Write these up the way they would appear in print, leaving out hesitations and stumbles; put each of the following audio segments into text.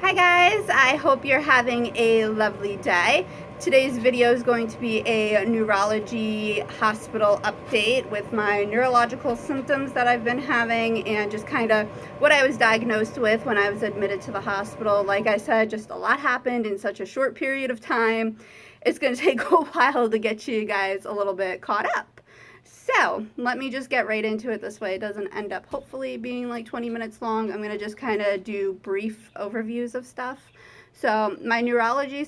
Hi guys, I hope you're having a lovely day. Today's video is going to be a neurology hospital update with my neurological symptoms that I've been having and just kind of what I was diagnosed with when I was admitted to the hospital. Like I said, just a lot happened in such a short period of time. It's going to take a while to get you guys a little bit caught up. So let me just get right into it this way. It doesn't end up hopefully being like 20 minutes long. I'm going to just kind of do brief overviews of stuff. So my neurological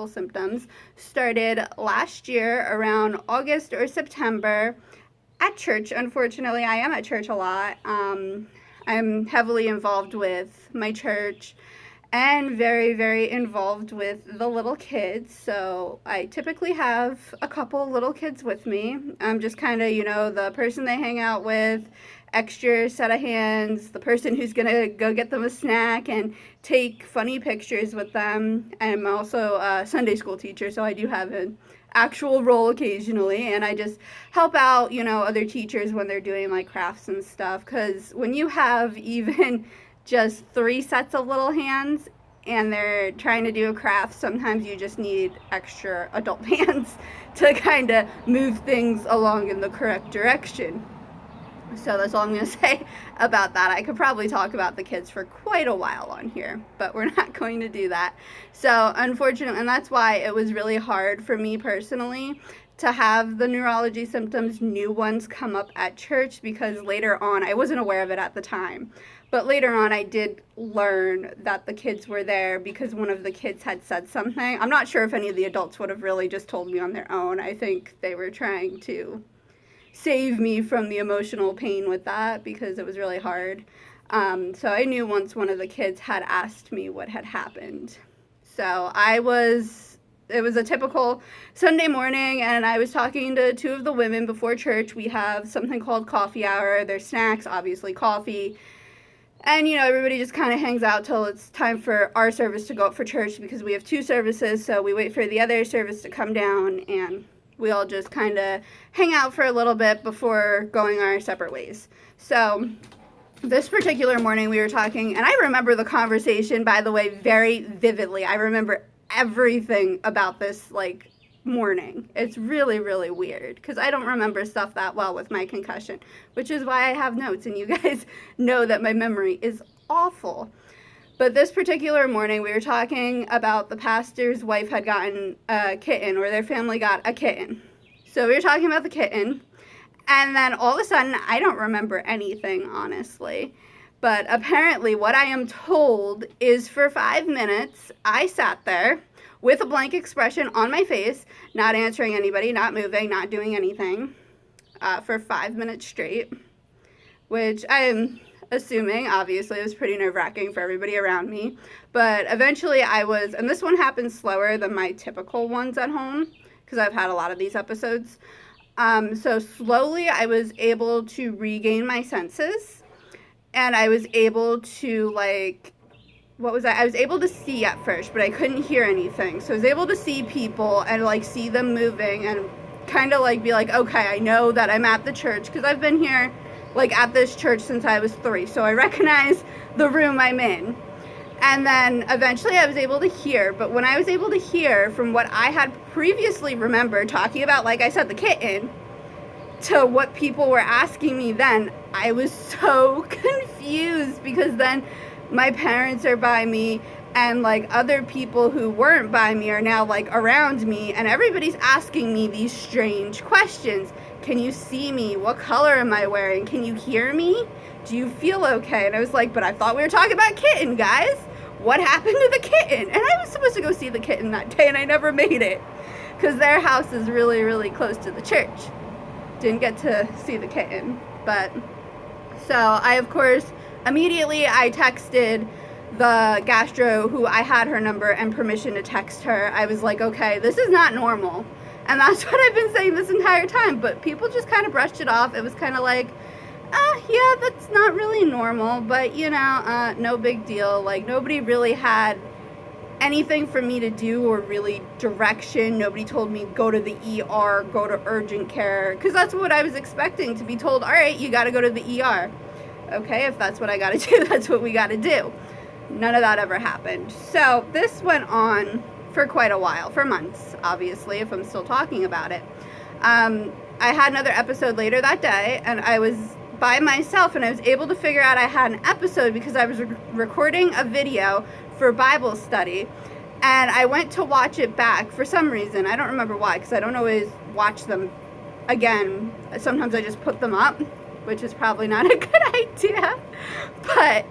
symptoms started last year around August or September at church. Unfortunately, I am at church a lot. I'm heavily involved with my church and very, very involved with the little kids. So I typically have a couple little kids with me. I'm just kind of, the person they hang out with, extra set of hands, the person who's going to go get them a snack and take funny pictures with them. I'm also a Sunday school teacher, so I do have an actual role occasionally, and I just help out, other teachers when they're doing like crafts and stuff, because when you have even just 3 sets of little hands and they're trying to do a craft, sometimes you just need extra adult hands to kind of move things along in the correct direction. So that's all I'm going to say about that. I could probably talk about the kids for quite a while on here, but we're not going to do that. So unfortunately, and that's why it was really hard for me personally to have the neurology symptoms, new ones come up at church, because later on, I wasn't aware of it at the time, but later on I did learn that the kids were there because one of the kids had said something. I'm not sure if any of the adults would have really just told me on their own. I think they were trying to save me from the emotional pain with that because it was really hard. So I knew once one of the kids had asked me what had happened. So it was a typical Sunday morning, and I was talking to 2 of the women before church. We have something called coffee hour. There's snacks, obviously coffee. And, everybody just kind of hangs out till it's time for our service to go up for church, because we have 2 services, so we wait for the other service to come down, and we all just kind of hang out for a little bit before going our separate ways. So this particular morning we were talking, and I remember the conversation, by the way, very vividly. I remember everything about this, morning. It's really, really weird because I don't remember stuff that well with my concussion, which is why I have notes, and you guys know that my memory is awful. But this particular morning, we were talking about the pastor's wife had gotten a kitten, or their family got a kitten. So we were talking about the kitten, and then all of a sudden, I don't remember anything, honestly. But apparently, what I am told is for 5 minutes, I sat there with a blank expression on my face, not answering anybody, not moving, not doing anything, for 5 minutes straight, which I am assuming, obviously, it was pretty nerve-wracking for everybody around me. But eventually and this one happened slower than my typical ones at home, because I've had a lot of these episodes. So slowly I was able to regain my senses, and I was able to, I was able to see at first, but I couldn't hear anything. So I was able to see people and, see them moving and kind of, be like, okay, I know that I'm at the church, because I've been here at this church since I was 3, so I recognize the room I'm in. And then eventually I was able to hear, but when I was able to hear from what I had previously remembered talking about, like I said, the kitten, to what people were asking me then, I was so confused, because then my parents are by me, and other people who weren't by me are now around me, and everybody's asking me these strange questions. Can you see me? What color am I wearing? Can you hear me? Do you feel okay? And I was like, but I thought we were talking about kitten, guys. What happened to the kitten? And I was supposed to go see the kitten that day, and I never made it, because their house is really, really close to the church. Didn't get to see the kitten. But so I, of course, immediately I texted the gastro, who I had her number and permission to text her. I was like, okay, this is not normal. And that's what I've been saying this entire time. But people just kind of brushed it off. It was kind of like, yeah, that's not really normal. But, no big deal. Nobody really had anything for me to do, or really direction. Nobody told me go to the ER, go to urgent care. Because that's what I was expecting, to be told, all right, you got to go to the ER. Okay, if that's what I got to do, that's what we got to do. None of that ever happened. So this went on for quite a while, for months, obviously, if I'm still talking about it. I had another episode later that day, and I was by myself, and I was able to figure out I had an episode because I was recording a video for Bible study, and I went to watch it back for some reason. I don't remember why, because I don't always watch them again. Sometimes I just put them up, which is probably not a good idea, but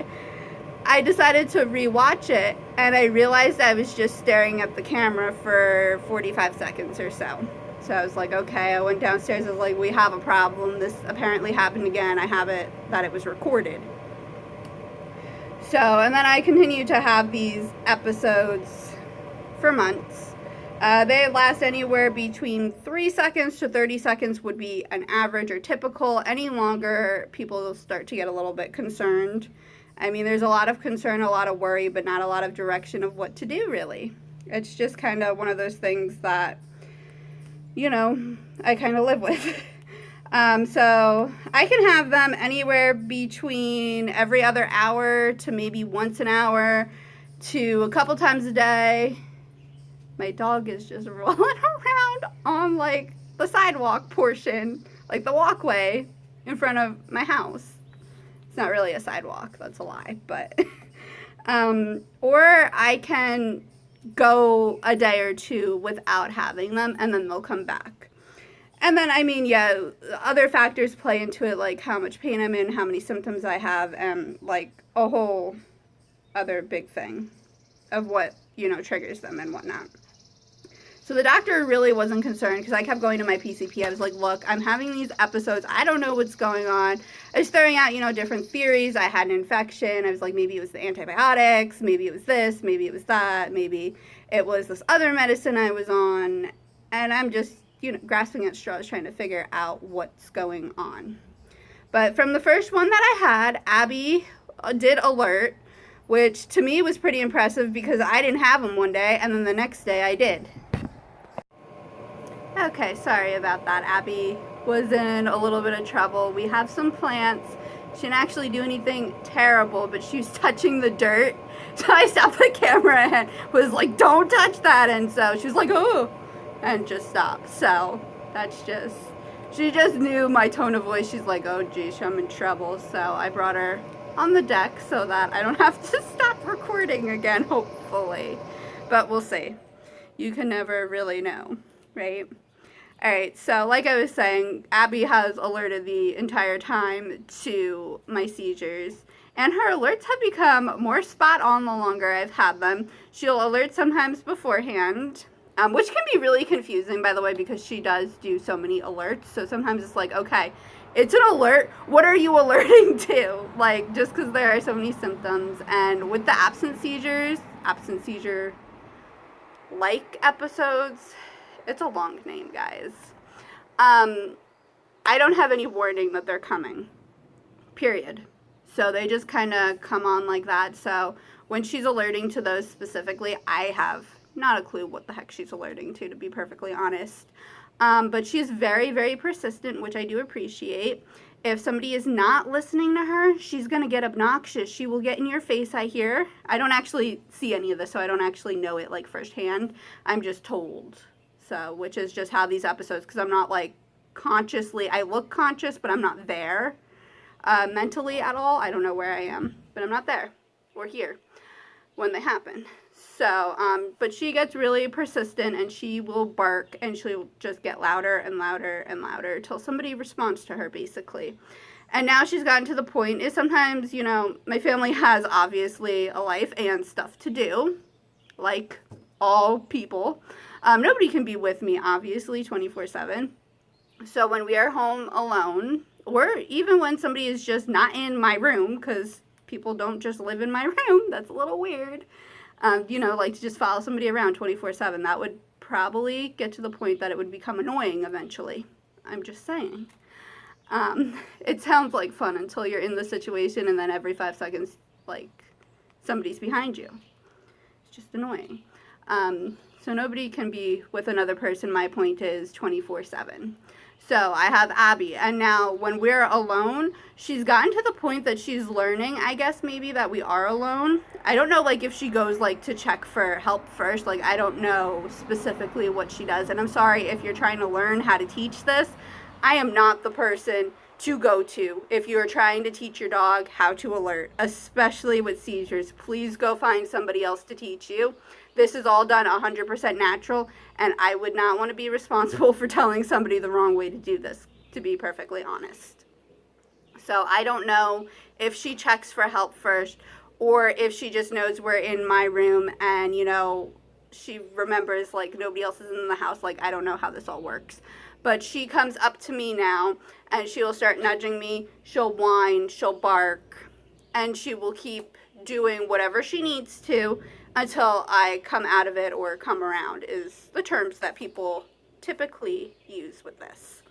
I decided to rewatch it, and I realized I was just staring at the camera for 45 seconds or so. So I was like, okay, I went downstairs, I was like, we have a problem, this apparently happened again, I have it, that it was recorded. So, and then I continued to have these episodes for months. They last anywhere between 3 seconds to 30 seconds would be an average or typical. Any longer, people will start to get a little bit concerned. I mean, there's a lot of concern, a lot of worry, but not a lot of direction of what to do, really. It's just kind of one of those things that, you know, I kind of live with. So I can have them anywhere between every other hour to maybe once an hour to a couple times a day. My dog is just rolling around on, like, the sidewalk portion, like the walkway in front of my house. It's not really a sidewalk, that's a lie, but, or I can go a day or two without having them, and then they'll come back. And then, I mean, yeah, other factors play into it, like how much pain I'm in, how many symptoms I have, and, like, a whole other big thing of what, you know, triggers them and whatnot. So the doctor really wasn't concerned because I kept going to my PCP. I was like, look, I'm having these episodes. I don't know what's going on. I was throwing out, you know, different theories. I had an infection. I was like, maybe it was the antibiotics. Maybe it was this. Maybe it was that. Maybe it was this other medicine I was on. And I'm just, you know, grasping at straws trying to figure out what's going on. But from the first one that I had, Abby did alert, which to me was pretty impressive because I didn't have them one day, and then the next day I did. Okay, sorry about that. Abby was in a little bit of trouble. We have some plants. She didn't actually do anything terrible, but she was touching the dirt. So I stopped the camera and was like, don't touch that. And so she was like, oh, and just stopped. So that's just, she just knew my tone of voice. She's like, oh geez, I'm in trouble. So I brought her on the deck so that I don't have to stop recording again, hopefully. But we'll see. You can never really know, right? Alright, so like I was saying, Abby has alerted the entire time to my seizures, and her alerts have become more spot on the longer I've had them. She'll alert sometimes beforehand, which can be really confusing, by the way, because she does do so many alerts. So sometimes it's like, okay, it's an alert. What are you alerting to? Like, just because there are so many symptoms. And with the absent seizure-like episodes, it's a long name, guys. I don't have any warning that they're coming, period. So they just kind of come on like that. So when she's alerting to those specifically, I have not a clue what the heck she's alerting to be perfectly honest. But she's very, very persistent, which I do appreciate. If somebody is not listening to her, she's going to get obnoxious. She will get in your face, I hear. I don't actually see any of this, so I don't actually know it, like, firsthand. I'm just told. So, which is just how these episodes, because I'm not, like, consciously, I look conscious, but I'm not there mentally at all. I don't know where I am, but I'm not there or here when they happen. So, but she gets really persistent, and she will bark, and she'll just get louder and louder and louder till somebody responds to her, basically. And now she's gotten to the point is sometimes, you know, my family has obviously a life and stuff to do, like all people. Nobody can be with me, obviously, 24/7. So when we are home alone, or even when somebody is just not in my room, because people don't just live in my room, that's a little weird, you know, like to just follow somebody around 24/7, that would probably get to the point that it would become annoying eventually. I'm just saying. It sounds like fun until you're in the situation, and then every 5 seconds, like, somebody's behind you. It's just annoying. So nobody can be with another person, my point is, 24/7. So I have Abby, and now when we're alone, she's gotten to the point that she's learning, I guess maybe, that we are alone. I don't know, like, if she goes, like, to check for help first. Like, I don't know specifically what she does. And I'm sorry if you're trying to learn how to teach this. I am not the person to go to if you're trying to teach your dog how to alert, especially with seizures. Please go find somebody else to teach you. This is all done 100% natural, and I would not want to be responsible for telling somebody the wrong way to do this, to be perfectly honest. So I don't know if she checks for help first, or if she just knows we're in my room and, you know, she remembers, like, nobody else is in the house. Like, I don't know how this all works. But she comes up to me now, and she will start nudging me. She'll whine, she'll bark, and she will keep doing whatever she needs to until I come out of it or come around, is the terms that people typically use with this.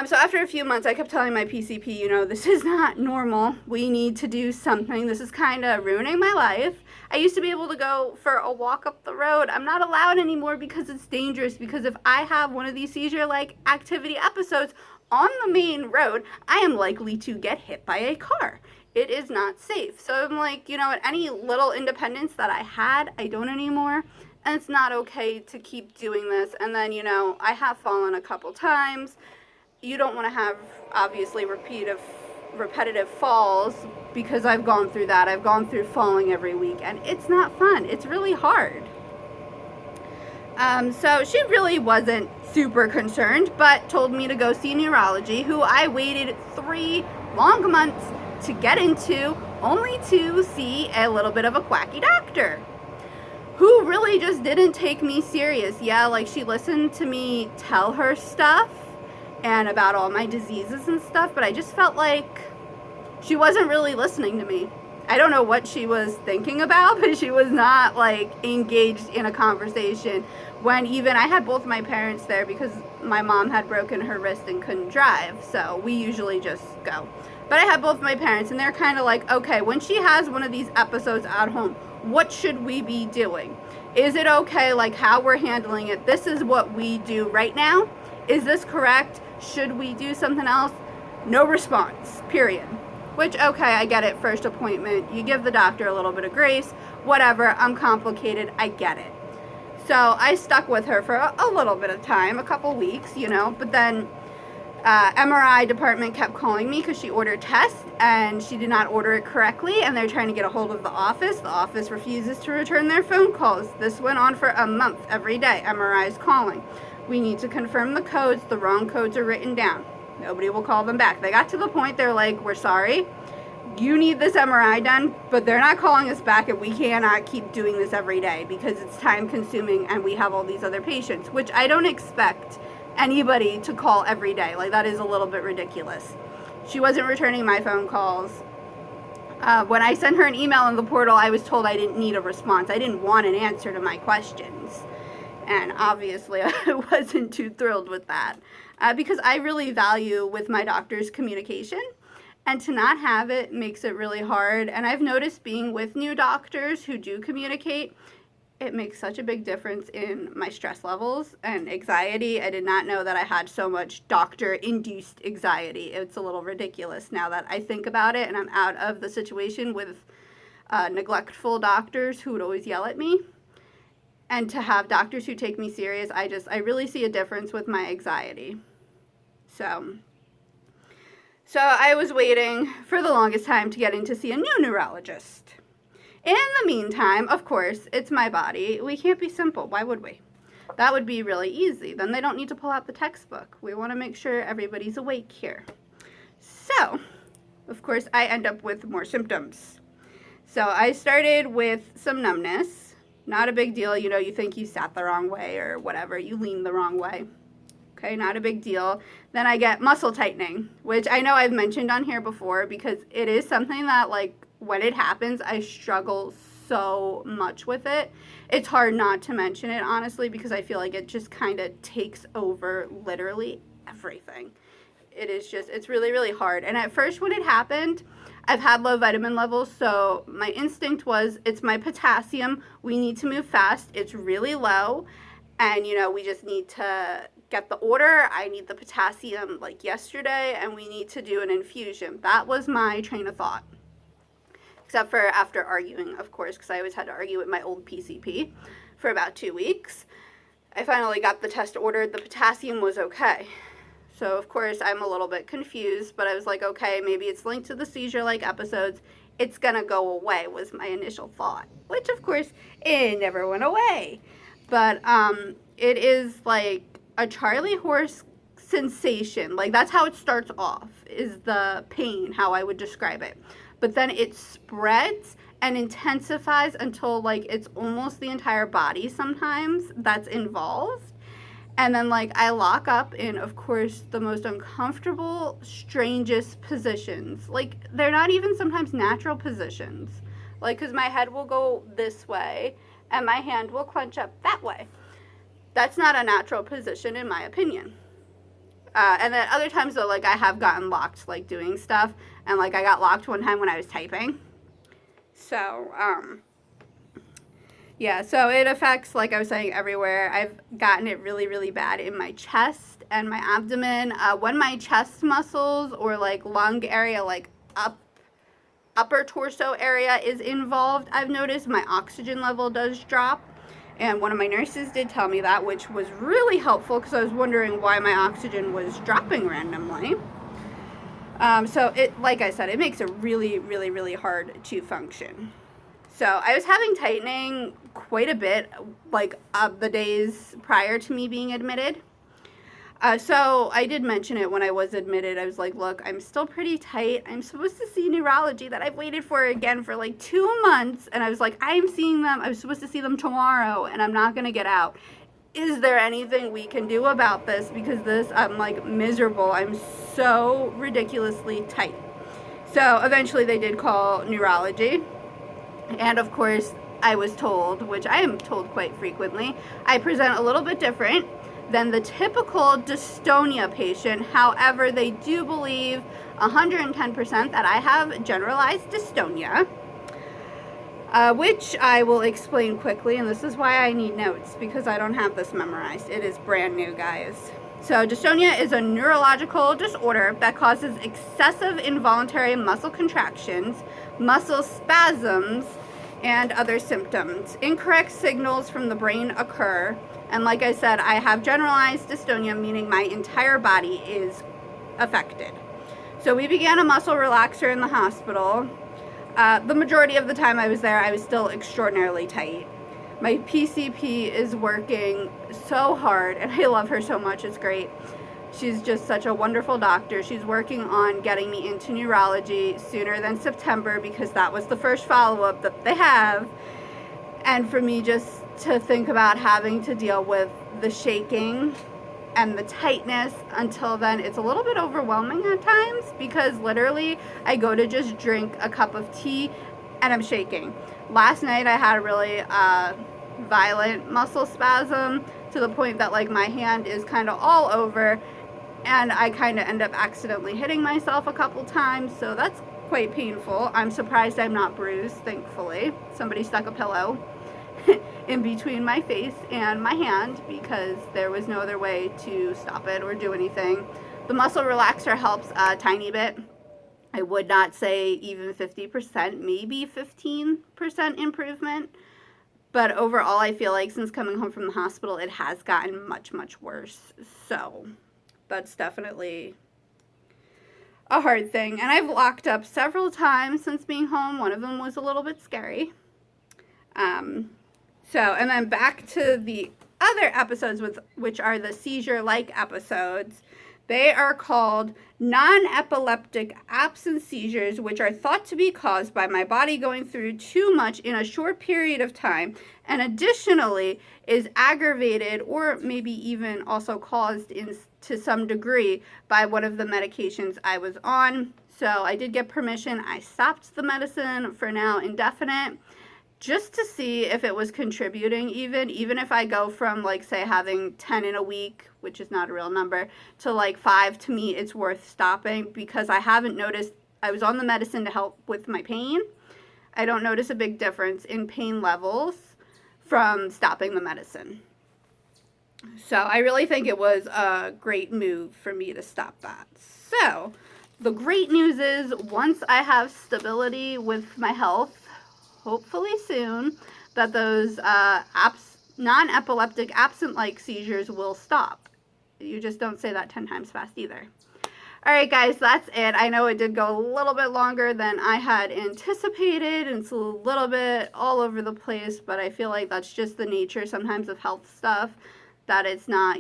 So after a few months, I kept telling my PCP, you know, this is not normal. We need to do something. This is kind of ruining my life. I used to be able to go for a walk up the road. I'm not allowed anymore because it's dangerous. Because if I have one of these seizure-like activity episodes on the main road, I am likely to get hit by a car. It is not safe. So I'm like, you know, any little independence that I had, I don't anymore. And it's not okay to keep doing this. And then, you know, I have fallen a couple times. You don't want to have, obviously, repetitive falls, because I've gone through that. I've gone through falling every week, and it's not fun. It's really hard. So she really wasn't super concerned, but told me to go see Neurology, who I waited 3 long months to get into, only to see a little bit of a quacky doctor who really just didn't take me serious. Yeah, like, she listened to me tell her stuff and about all my diseases and stuff, but I just felt like she wasn't really listening to me. I don't know what she was thinking about, but she was not, like, engaged in a conversation when even I had both my parents there, because my mom had broken her wrist and couldn't drive, so we usually just go. But I had both my parents, and they're kind of like, okay, when she has one of these episodes at home, what should we be doing? Is it okay, like, how we're handling it? This is what we do right now. Is this correct? Should we do something else? No response, period. Which, okay, I get it, first appointment, you give the doctor a little bit of grace, whatever, I'm complicated, I get it. So I stuck with her for a little bit of time, a couple weeks, you know, but then MRI department kept calling me because she ordered tests and she did not order it correctly, and they're trying to get a hold of the office. The office refuses to return their phone calls. This went on for a month every day. MRI is calling. We need to confirm the codes. The wrong codes are written down. Nobody will call them back. They got to the point, they're like, we're sorry, you need this MRI done, but they're not calling us back, and we cannot keep doing this every day because it's time consuming and we have all these other patients, which I don't expect anybody to call every day. Like, that is a little bit ridiculous. She wasn't returning my phone calls. When I sent her an email in the portal, I was told I didn't need a response. I didn't want an answer to my questions. And obviously, I wasn't too thrilled with that because I really value with my doctors communication, and to not have it makes it really hard. And I've noticed being with new doctors who do communicate, it makes such a big difference in my stress levels and anxiety. I did not know that I had so much doctor-induced anxiety. It's a little ridiculous now that I think about it, and I'm out of the situation with neglectful doctors who would always yell at me. And to have doctors who take me serious, I really see a difference with my anxiety. So I was waiting for the longest time to get in to see a new neurologist. In the meantime, of course, it's my body. We can't be simple. Why would we? That would be really easy. Then they don't need to pull out the textbook. We want to make sure everybody's awake here. So, of course, I end up with more symptoms. So I started with some numbness. Not a big deal, you know, you think you sat the wrong way or whatever, you lean the wrong way. Okay, not a big deal. Then I get muscle tightening, which I know I've mentioned on here before because it is something that, like, when it happens, I struggle so much with it. It's hard not to mention it, honestly, because I feel like it just kind of takes over literally everything. It's really, really hard. And at first when it happened, I've had low vitamin levels, so my instinct was, it's my potassium. We need to move fast. It's really low, and, you know, we just need to get the order. I need the potassium like yesterday, and we need to do an infusion. That was my train of thought. Except for after arguing, of course, because I always had to argue with my old PCP for about 2 weeks. I finally got the test ordered. The potassium was okay. So, of course, I'm a little bit confused, but I was like, okay, maybe it's linked to the seizure-like episodes. It's going to go away was my initial thought, which, of course, it never went away. But it is like a Charlie horse sensation. Like, that's how it starts off, is the pain, how I would describe it. But then it spreads and intensifies until, like, it's almost the entire body sometimes that's involved. And then, like, I lock up in, of course, the most uncomfortable, strangest positions. Like, they're not even sometimes natural positions. Like, because my head will go this way, and my hand will clench up that way. That's not a natural position, in my opinion. And then other times, though, like, I have gotten locked, like, doing stuff. And, like, I got locked one time when I was typing. So, yeah, so it affects, like I was saying, everywhere. I've gotten it really, really bad in my chest and my abdomen. When my chest muscles or, like, lung area, like, upper torso area is involved, I've noticed my oxygen level does drop. And one of my nurses did tell me that, which was really helpful because I was wondering why my oxygen was dropping randomly. So it, like I said, it makes it really, really, really hard to function. So I was having tightening quite a bit, like the days prior to me being admitted. So I did mention it when I was admitted. I was like, look, I'm still pretty tight. I'm supposed to see neurology that I've waited for again for like 2 months. And I was like, I'm seeing them. I was supposed to see them tomorrow and I'm not going to get out. Is there anything we can do about this? Because this, I'm like miserable. I'm so ridiculously tight. So eventually they did call neurology. And of course, I was told, which I am told quite frequently, I present a little bit different than the typical dystonia patient. However, they do believe 110% that I have generalized dystonia, which I will explain quickly. And this is why I need notes, because I don't have this memorized. It is brand new, guys. So dystonia is a neurological disorder that causes excessive involuntary muscle contractions, muscle spasms, and other symptoms. Incorrect signals from the brain occur. And like I said, I have generalized dystonia, meaning my entire body is affected. So we began a muscle relaxer in the hospital. The majority of the time I was there, I was still extraordinarily tight. My PCP is working so hard, and I love her so much. It's great. She's just such a wonderful doctor. She's working on getting me into neurology sooner than September because that was the first follow-up that they have. And for me just to think about having to deal with the shaking and the tightness until then, it's a little bit overwhelming at times because literally I go to just drink a cup of tea and I'm shaking. Last night I had a really violent muscle spasm to the point that like my hand is kind of all over, and I kind of end up accidentally hitting myself a couple times, so that's quite painful. I'm surprised I'm not bruised, thankfully. Somebody stuck a pillow in between my face and my hand because there was no other way to stop it or do anything. The muscle relaxer helps a tiny bit. I would not say even 50%, maybe 15% improvement. But overall, I feel like since coming home from the hospital, it has gotten much, much worse. So that's definitely a hard thing. And I've locked up several times since being home. One of them was a little bit scary. And then back to the other episodes, which are the seizure-like episodes. They are called non-epileptic absence seizures, which are thought to be caused by my body going through too much in a short period of time, and additionally is aggravated or maybe even also caused to some degree by one of the medications I was on. So I did get permission. I stopped the medicine for now, indefinite, just to see if it was contributing even if I go from, like, say, having 10 in a week, which is not a real number, to, like, 5, to me, it's worth stopping because I haven't noticed, I was on the medicine to help with my pain. I don't notice a big difference in pain levels from stopping the medicine. So I really think it was a great move for me to stop that. So the great news is once I have stability with my health, hopefully soon, that those non-epileptic absent-like seizures will stop. You just don't say that 10 times fast either. All right, guys, that's it. I know it did go a little bit longer than I had anticipated. It's a little bit all over the place, but I feel like that's just the nature sometimes of health stuff, that it's not,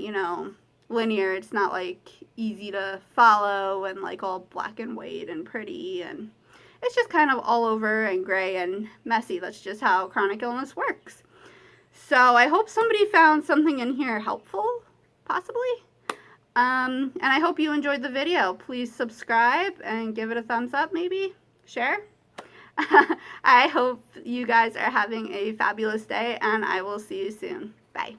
linear. It's not like easy to follow and like all black and white and pretty, and it's just kind of all over and gray and messy. That's just how chronic illness works. So I hope somebody found something in here helpful, possibly. And I hope you enjoyed the video. Please subscribe and give it a thumbs up, maybe. Share. I hope you guys are having a fabulous day, and I will see you soon. Bye.